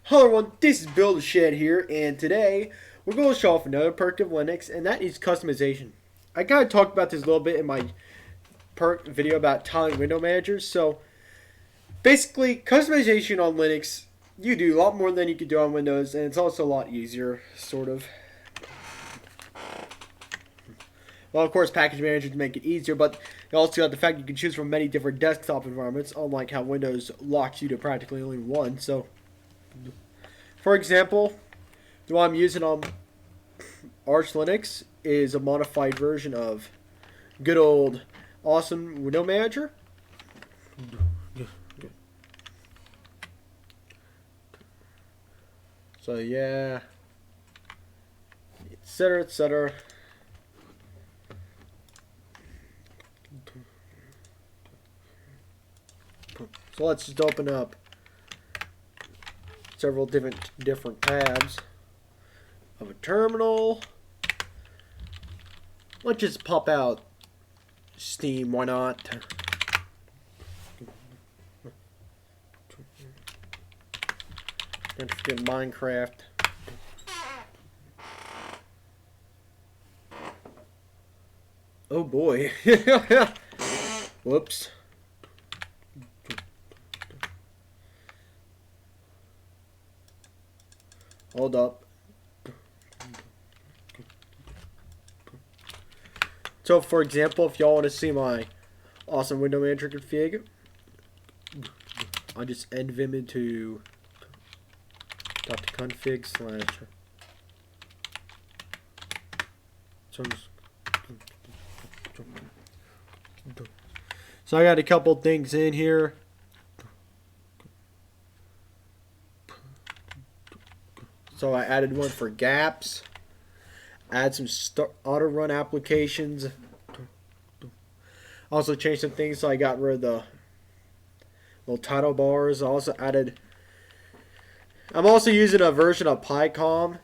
Hello everyone, this is Bill the Shed here, and today we're going to show off another perk of Linux, and that is customization. I kind of talked about this a little bit in my perk video about tiling window managers. So basically, customization on Linux, you do a lot more than you could do on Windows, and it's also a lot easier, sort of. Well, of course, package managers make it easier, but you also got the fact you can choose from many different desktop environments, unlike how Windows locks you to practically only one. So, for example, the one I'm using on Arch Linux is a modified version of good old awesome window manager. So yeah, etc., etc. So let's just open up several different tabs of a terminal. Let's just pop out Steam, why not? Don't forget Minecraft. Oh boy. Whoops. Hold up. So, for example, if y'all want to see my awesome window manager config, I just envim into .config slash. So I got a couple things in here. So I added one for gaps. Add some auto run applications. Also changed some things, so I got rid of the little title bars. I also added. I'm also using a version of PyCom,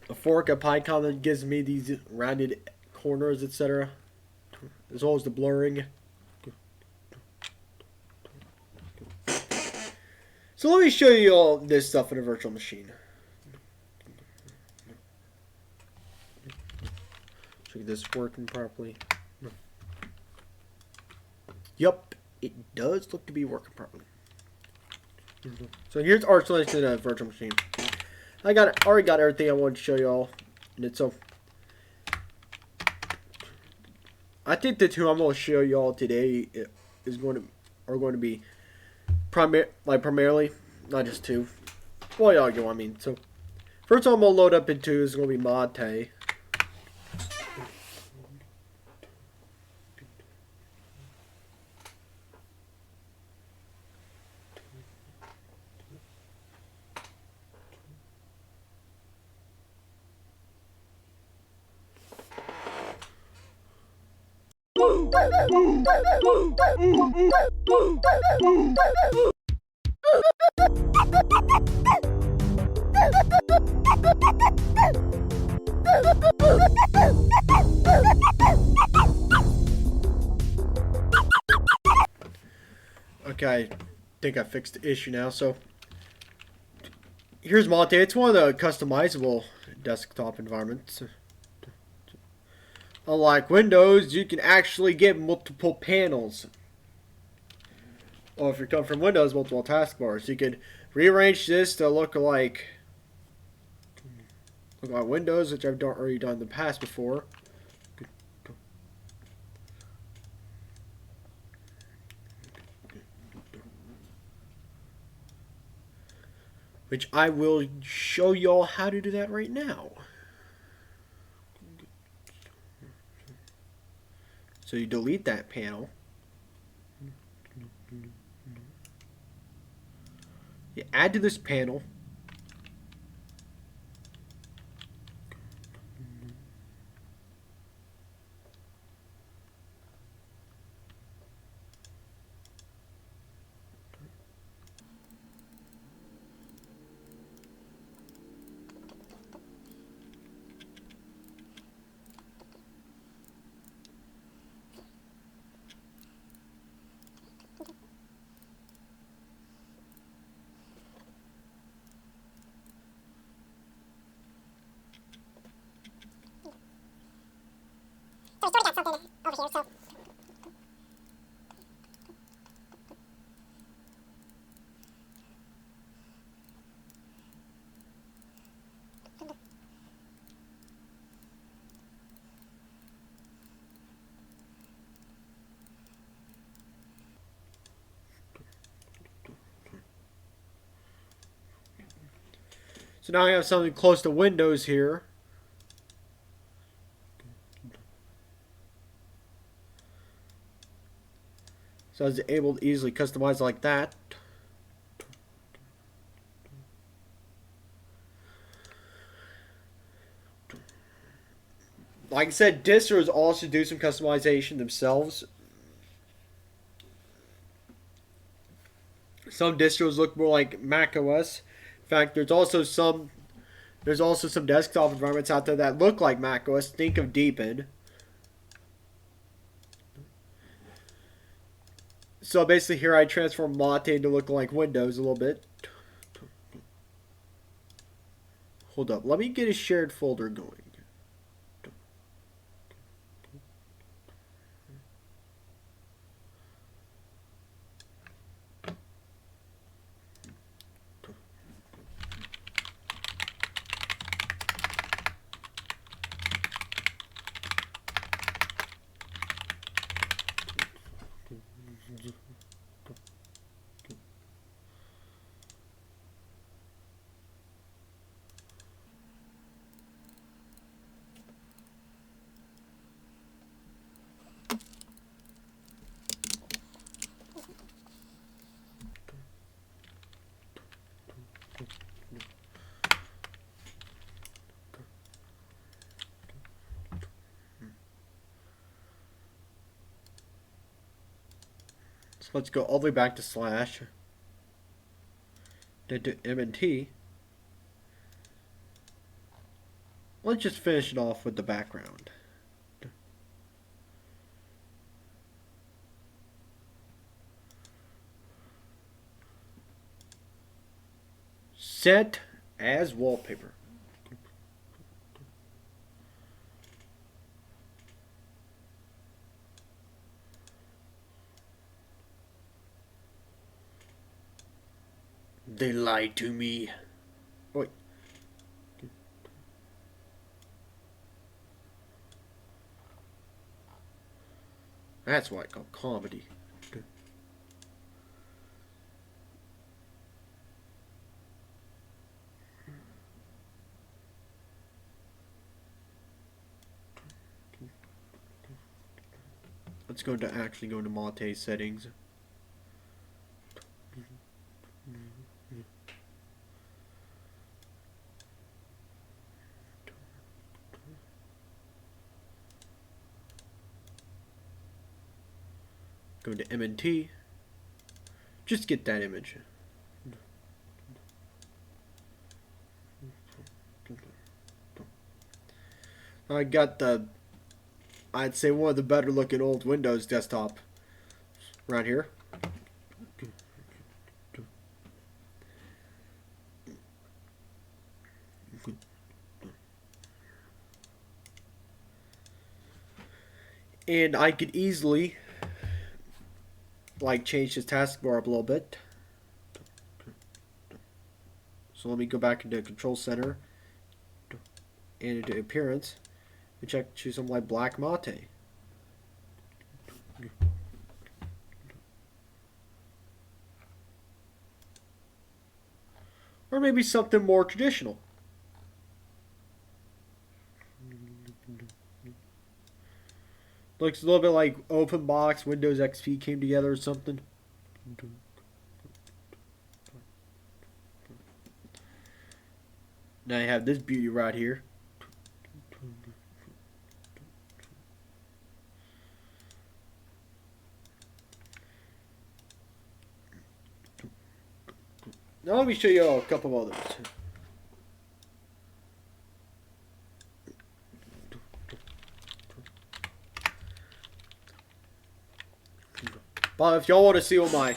a fork of PyCom that gives me these rounded corners, etc., as well as the blurring. So let me show you all this stuff in a virtual machine. Check this working properly. Yup, it does look to be working properly. So here's Arch Linux in a virtual machine. Already got everything I wanted to show y'all. And so I think the two I'm going to show y'all today are going to be primarily, not just two. Well, y'all get what I mean. So first I'm going to load up into is going to be Mate. Okay, I think I fixed the issue now. So here's Mate. It's one of the customizable desktop environments. Unlike Windows, you can actually get multiple panels. Or if you're coming from Windows, multiple taskbars. You could rearrange this to look like Windows, which I've already done in the past before. Which I will show y'all how to do that right now. So you delete that panel. You add to this panel. So now I have something close to Windows here. So I was able to easily customize like that. Like I said, distros also do some customization themselves. Some distros look more like Mac OS. In fact, there's also some desktop environments out there that look like Mac OS. Think of Deepin. So basically here I transform Mate to look like Windows a little bit. Hold up, let me get a shared folder going. So let's go all the way back to slash. Then to MNT. Let's just finish it off with the background. Set as wallpaper. They lied to me. Wait. That's what I call comedy. Let's go to actually go to Mate settings. Go to MNT. Just get that image. I got the, I'd say one of the better looking old Windows desktop around here. And I could easily like change this taskbar up a little bit. So let me go back into Control Center and into Appearance and choose something like Black Mate. Or maybe something more traditional. Looks a little bit like OpenBox, Windows XP came together or something. Now I have this beauty right here. Now let me show you a couple of others. But if y'all want to see what my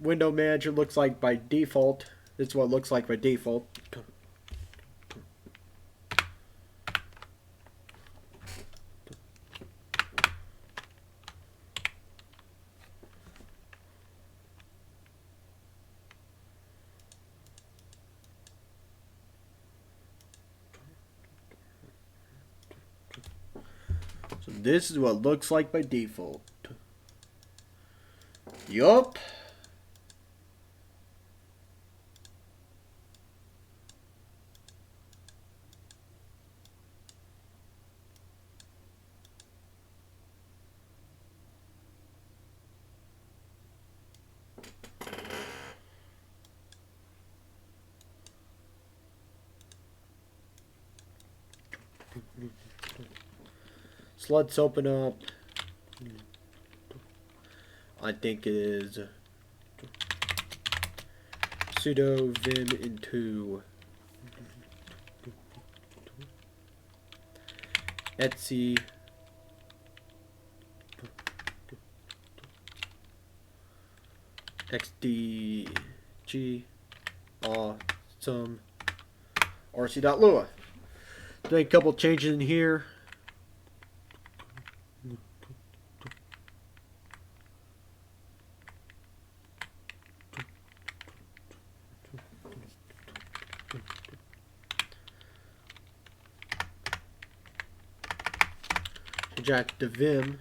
window manager looks like by default, this is what it looks like by default. this is what it looks like by default. Yup. So let's open up, I think it is sudo vim into Xfce xdg awesome rc.lua. Doing a couple changes in here. Change that to Vim.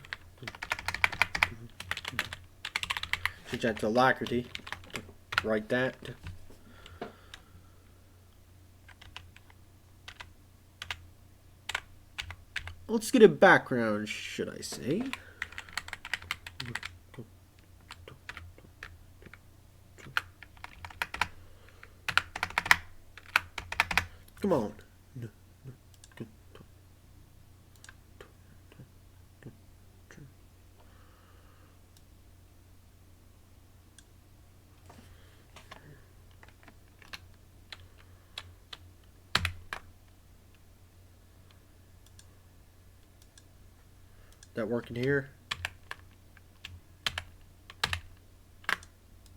Change that to Alacrity. Write that. Let's get a background, should I say. Come on. That working here?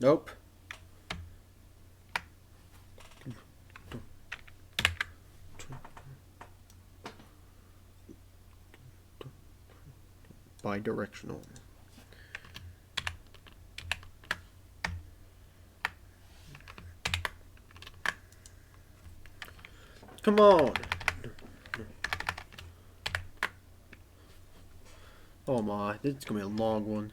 Nope. Bidirectional. Come on. Oh my, this is gonna be a long one.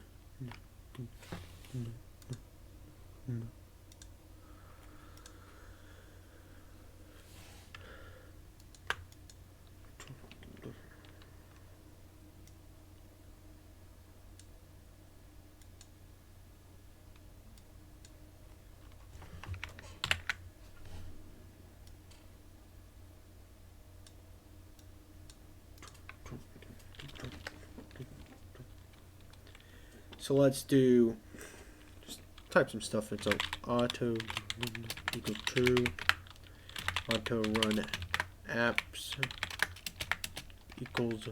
So let's do, just type some stuff in. So auto equal true, auto run apps equals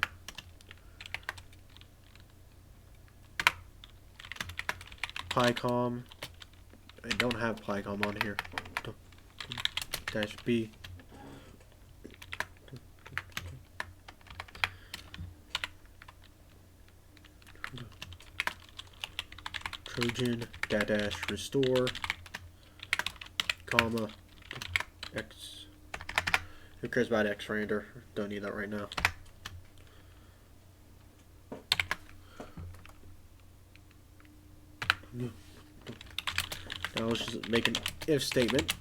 PyCom. I don't have PyCom on here. Dash B. Trojan dash restore comma X. Who cares about X render? Don't need that right now. Now let's just make an if statement.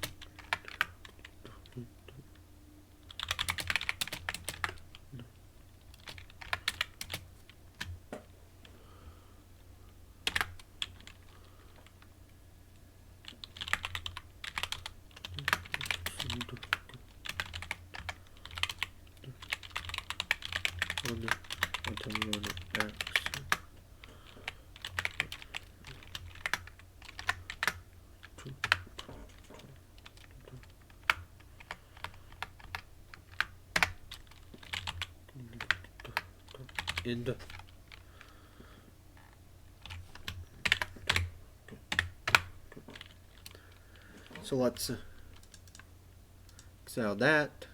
End. So let's sell that.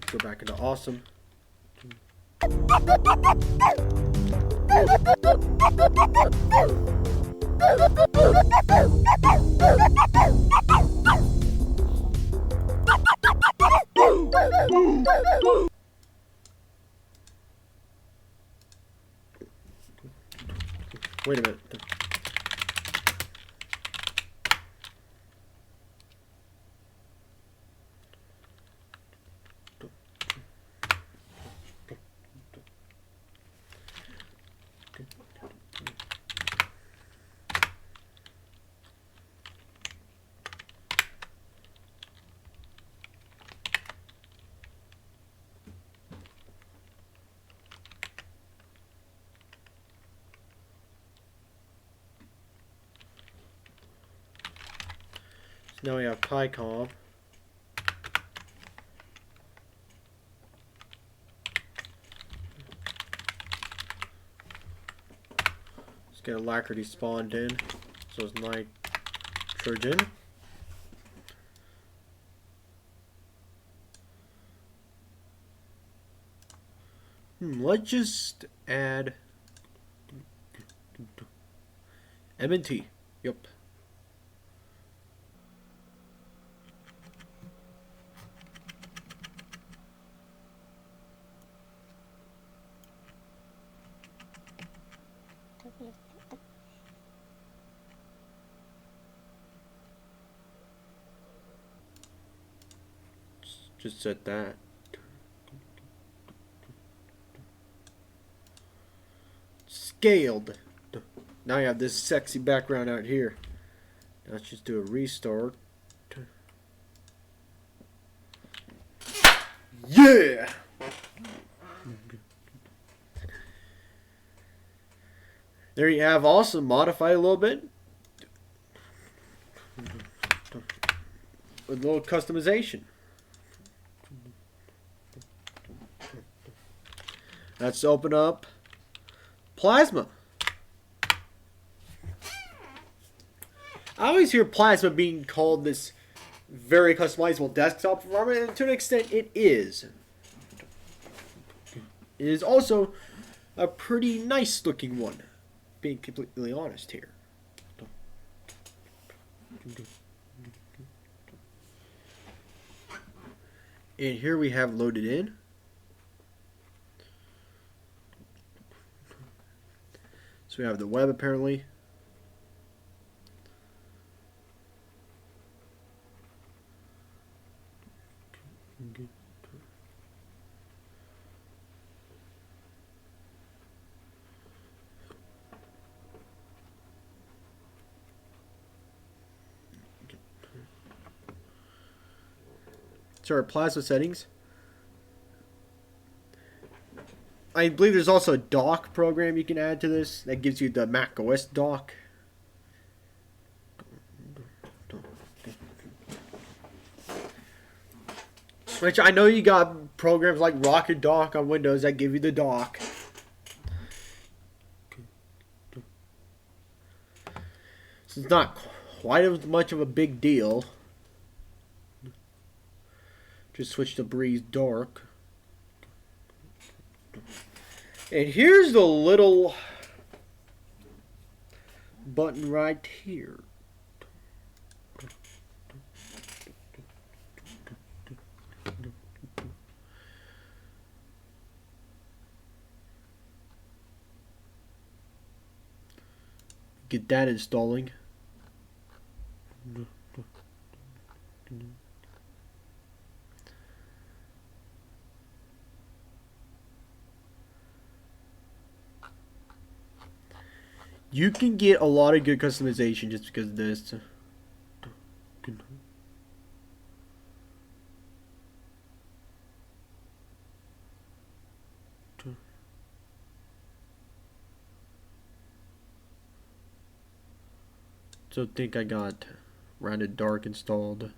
Go back into awesome. Wait a minute. So now we have PyCom. Let's get alacrity spawned in. So it's nitrogen. Let's just add M&T. Yep. Just set that. Scaled. Now you have this sexy background out here. Now let's just do a restart. Yeah! There you have, also modified a little bit with a little customization. Let's open up Plasma. I always hear Plasma being called this very customizable desktop environment, and to an extent it is. It is also a pretty nice looking one, being completely honest here. And here we have loaded in. So we have the web apparently. So our Plasma settings. I believe there's also a dock program you can add to this that gives you the Mac OS dock. Which I know you got programs like Rocket Dock on Windows that give you the dock. So it's not quite as much of a big deal. Just switch to Breeze Dark. And here's the little button right here. Get that installing. You can get a lot of good customization just because of this. So I think I got Rounded Dark installed.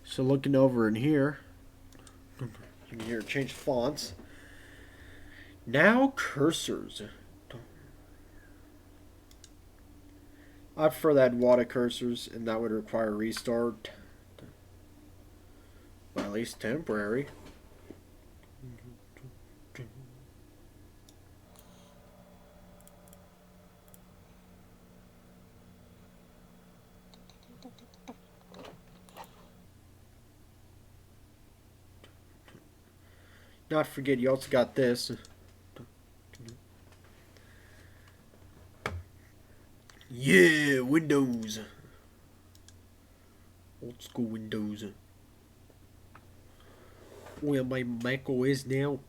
So looking over in here, you can hear change fonts. Now cursors. I prefer that water cursors, and that would require a restart. Well, at least temporary. Not forget, you also got this. Yeah, Windows. Old school Windows. Where my Mac OS now.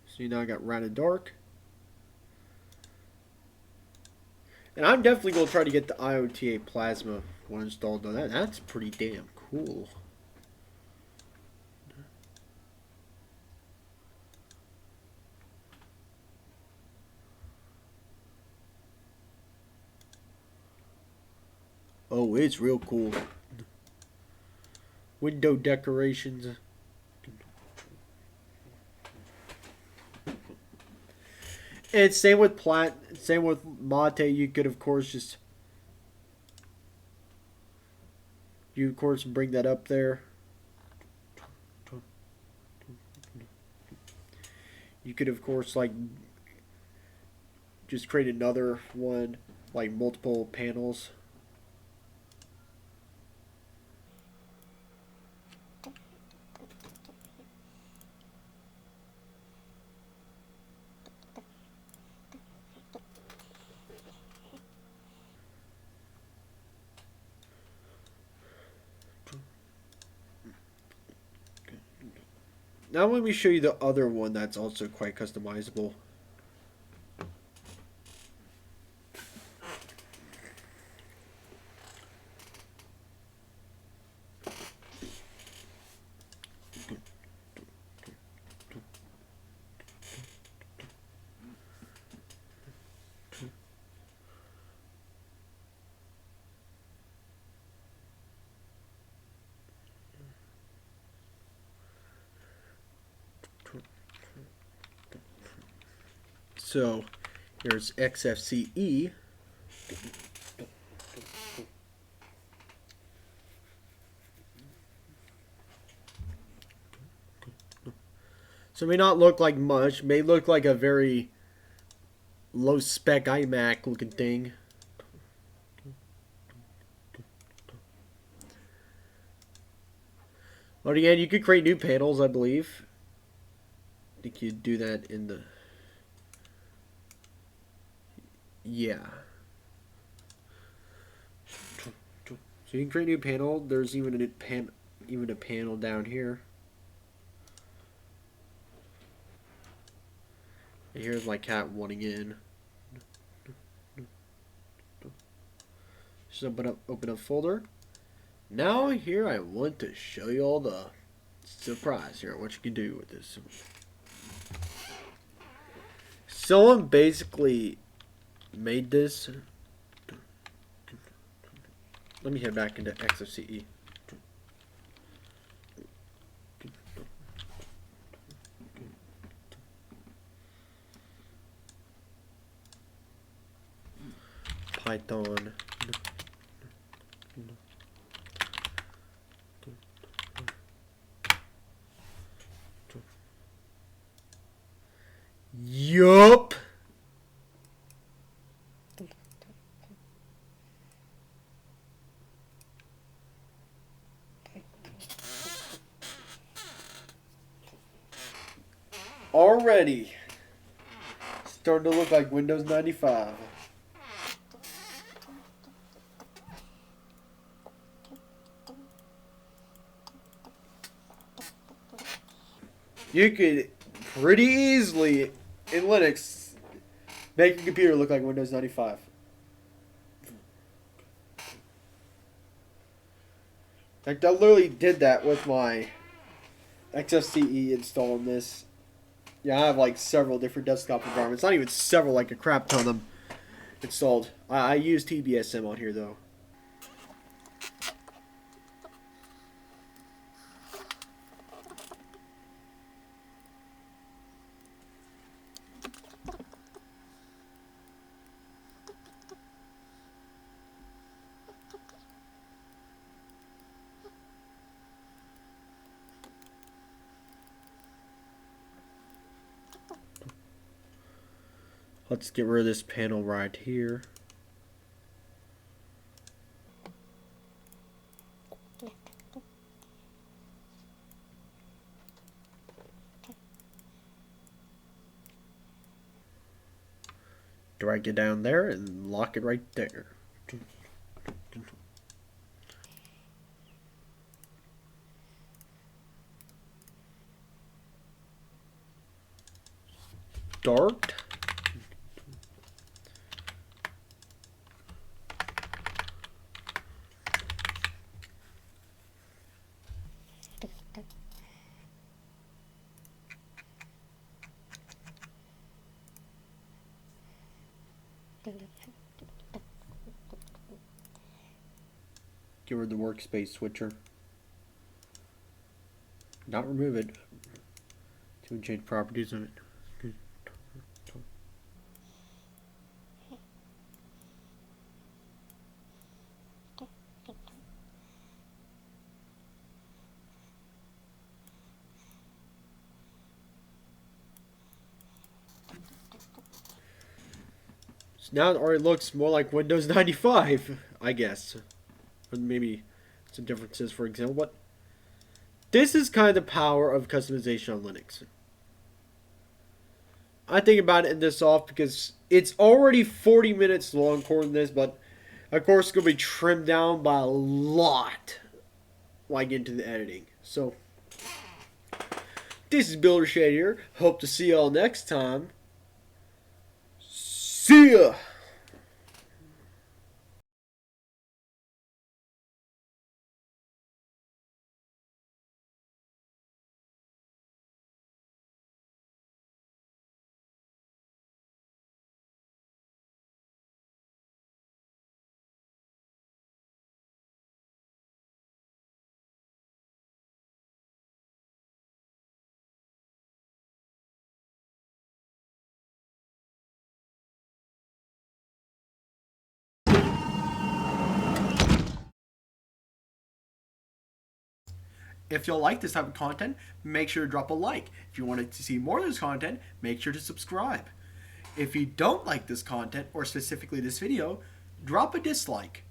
So now I got Rounded Dark. And I'm definitely going to try to get the IOTA Plasma one installed on that. That's pretty damn cool. Oh, it's real cool. Window decorations. And same with Mate. You could of course bring that up there. You could of course like just create another one, like multiple panels. Now let me show you the other one that's also quite customizable. So here's Xfce. So it may not look like much, may look like a very low spec iMac looking thing. But again, you could create new panels, I believe. I think you'd do that in the... Yeah. So you can create a new panel. There's even a panel down here. And here's my cat wanting in. Just open up folder. Now here I want to show you all the surprise here, what you can do with this. Someone basically made this. Let me head back into Xfce. Python. Yup. Already starting to look like Windows 95. You could pretty easily in Linux make a computer look like Windows 95. In fact, I literally did that with my Xfce installed this. Yeah, I have like several different desktop environments. Not even several, like a crap ton of them installed. I use TBSM on here though. Let's get rid of this panel right here. Drag it down there and lock it right there. Start. Get rid of the workspace switcher. Not remove it. To change properties of it. So now it already looks more like Windows 95, I guess. Or maybe some differences, for example. But this is kind of the power of customization on Linux. I think about it in this off because it's already 40 minutes long according to this, but of course it's going to be trimmed down by a lot when I get into the editing. So, this is Builder Shade here. Hope to see y'all next time. See ya! If you'll like this type of content, make sure to drop a like. If you wanted to see more of this content, make sure to subscribe. If you don't like this content, or specifically this video, drop a dislike.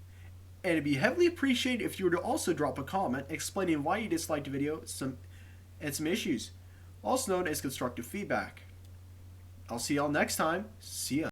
And it'd be heavily appreciated if you were to also drop a comment explaining why you disliked the video and some issues, also known as constructive feedback. I'll see y'all next time. See ya.